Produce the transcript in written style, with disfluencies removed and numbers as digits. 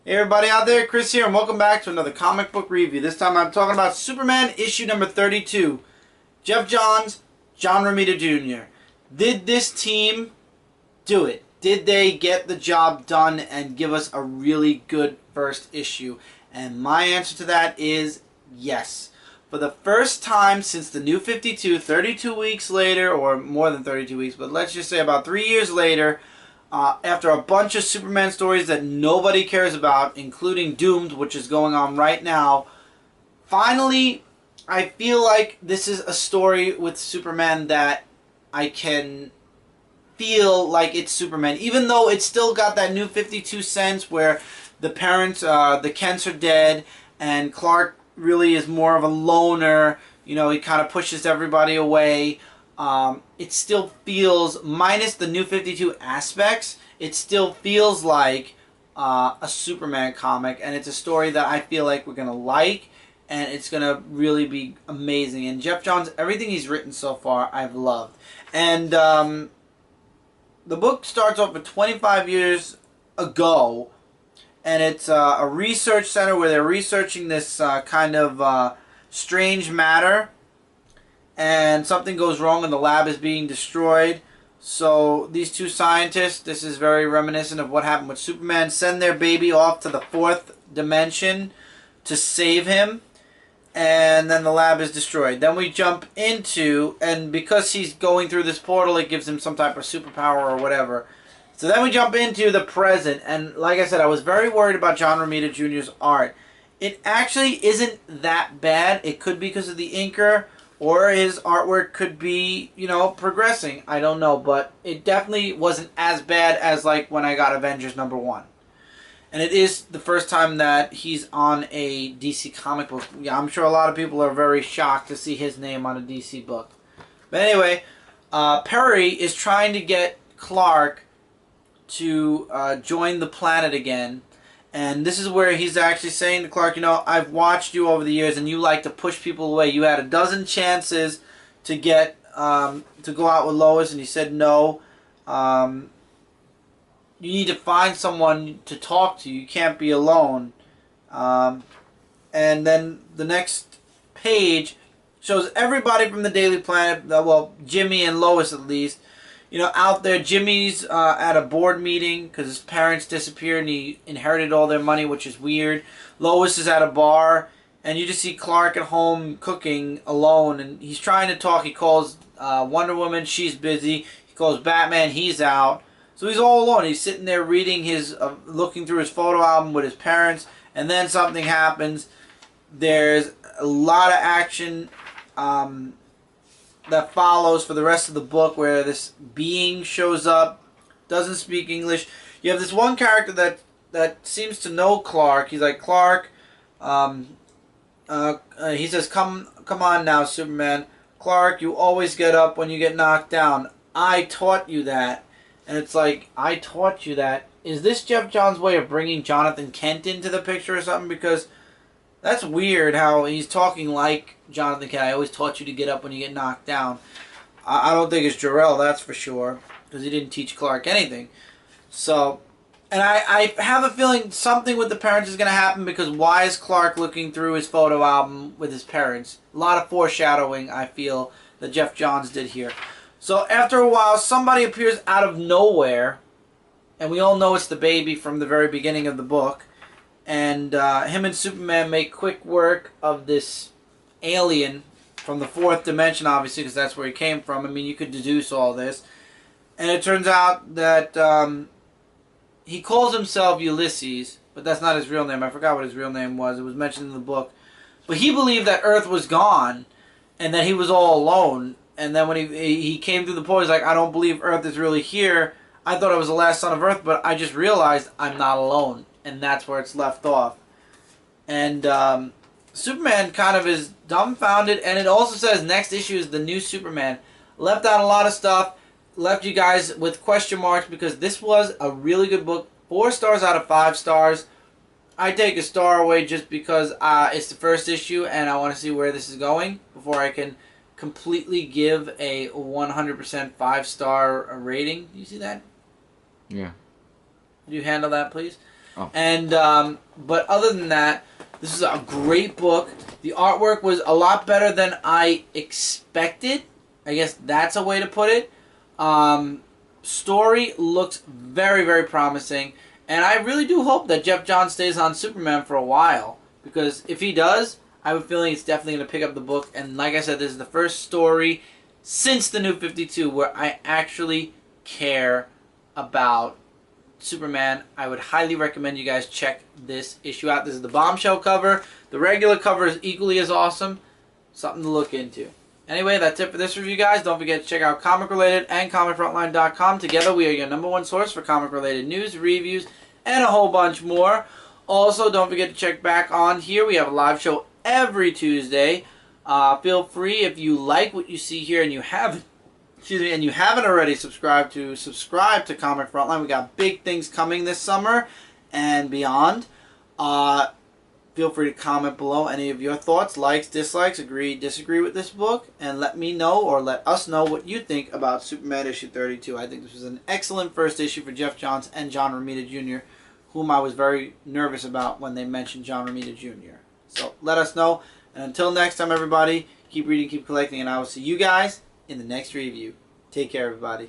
Hey everybody out there, Chris here, and welcome back to another comic book review. This time I'm talking about Superman issue number 32. Geoff Johns, John Romita Jr. Did this team do it? Did they get the job done and give us a really good first issue? And my answer to that is yes. For the first time since the New 52, 32 weeks later, or more than 32 weeks, but let's just say about 3 years later, after a bunch of Superman stories that nobody cares about, including Doomed, which is going on right now, finally, I feel like this is a story with Superman that I can feel like it's Superman. Even though it's still got that New 52 sense where the parents, the Kents are dead, and Clark really is more of a loner. You know, he kind of pushes everybody away. It still feels, minus the New 52 aspects, it still feels like a Superman comic, and it's a story that I feel like we're going to like, and it's going to really be amazing. And Geoff Johns, everything he's written so far, I've loved. And the book starts off with 25 years ago, and it's a research center where they're researching this kind of strange matter, and something goes wrong and the lab is being destroyed. So these two scientists, this is very reminiscent of what happened with Superman, send their baby off to the fourth dimension to save him, and then the lab is destroyed. Then we jump into, and because he's going through this portal, it gives him some type of superpower or whatever. So then we jump into the present, and like I said, I was very worried about John Romita Jr.'s art. It actually isn't that bad. It could be because of the inker, or his artwork could be, you know, progressing. I don't know, but it definitely wasn't as bad as like when I got Avengers #1. And it is the first time that he's on a DC comic book. Yeah, I'm sure a lot of people are very shocked to see his name on a DC book. But anyway, Perry is trying to get Clark to join the planet again. And this is where he's actually saying to Clark, you know, I've watched you over the years and you like to push people away. You had a dozen chances to get, to go out with Lois and you said no. You need to find someone to talk to. You can't be alone. And then the next page shows everybody from the Daily Planet, well, Jimmy and Lois at least, you know, out there. Jimmy's at a board meeting because his parents disappeared and he inherited all their money, which is weird. Lois is at a bar, and you just see Clark at home cooking alone, and he's trying to talk. He calls Wonder Woman, she's busy. He calls Batman, he's out. So he's all alone. He's sitting there reading his, looking through his photo album with his parents, and then something happens. There's a lot of action that follows for the rest of the book, where this being shows up, doesn't speak English. You have this one character that seems to know Clark. He's like, Clark, he says, come on now, Superman. Clark, you always get up when you get knocked down. I taught you that. And it's like, I taught you that. Is this Geoff Johns' way of bringing Jonathan Kent into the picture or something? Because that's weird how he's talking like Jonathan Kent. I always taught you to get up when you get knocked down. I don't think it's Jor-El, that's for sure, because he didn't teach Clark anything. So, and I have a feeling something with the parents is going to happen, because why is Clark looking through his photo album with his parents? A lot of foreshadowing, I feel, that Geoff Johns did here. So after a while, somebody appears out of nowhere, and we all know it's the baby from the very beginning of the book. And him and Superman make quick work of this alien from the fourth dimension, obviously, because that's where he came from. I mean, you could deduce all this. And it turns out that he calls himself Ulysses, but that's not his real name. I forgot what his real name was. It was mentioned in the book. But he believed that Earth was gone and that he was all alone. And then when he came through the portal, he's like, I don't believe Earth is really here. I thought I was the last son of Earth, but I just realized I'm not alone. And that's where it's left off. And Superman kind of is dumbfounded. And it also says next issue is the new Superman. Left out a lot of stuff. Left you guys with question marks, because this was a really good book. 4 stars out of 5 stars. I take a star away just because it's the first issue and I want to see where this is going before I can completely give a 100% 5-star rating. Do you see that? Yeah. Could you handle that, please? Oh. And but other than that, this is a great book. The artwork was a lot better than I expected. I guess that's a way to put it. Story looks very, very promising. And I really do hope that Jeff Johns stays on Superman for a while. Because if he does, I have a feeling it's definitely going to pick up the book. And like I said, this is the first story since the New 52 where I actually care about Superman. I would highly recommend you guys check this issue out. This is the bombshell cover. The regular cover is equally as awesome. Something to look into. Anyway, that's it for this review, guys. Don't forget to check out Comic Related and ComicFrontline.com. Together, we are your #1 source for comic-related news, reviews, and a whole bunch more. Also, don't forget to check back on here. We have a live show every Tuesday. Feel free, if you like what you see here and you haven't already subscribe to Comic Frontline. We got big things coming this summer and beyond. Feel free to comment below any of your thoughts, likes, dislikes, agree, disagree with this book, and let me know or let us know what you think about Superman issue 32. I think this was an excellent first issue for Jeff Johns and John Romita Jr., whom I was very nervous about when they mentioned John Romita Jr. So let us know. And until next time, everybody, keep reading, keep collecting, and I will see you guys in the next review. Take care, everybody.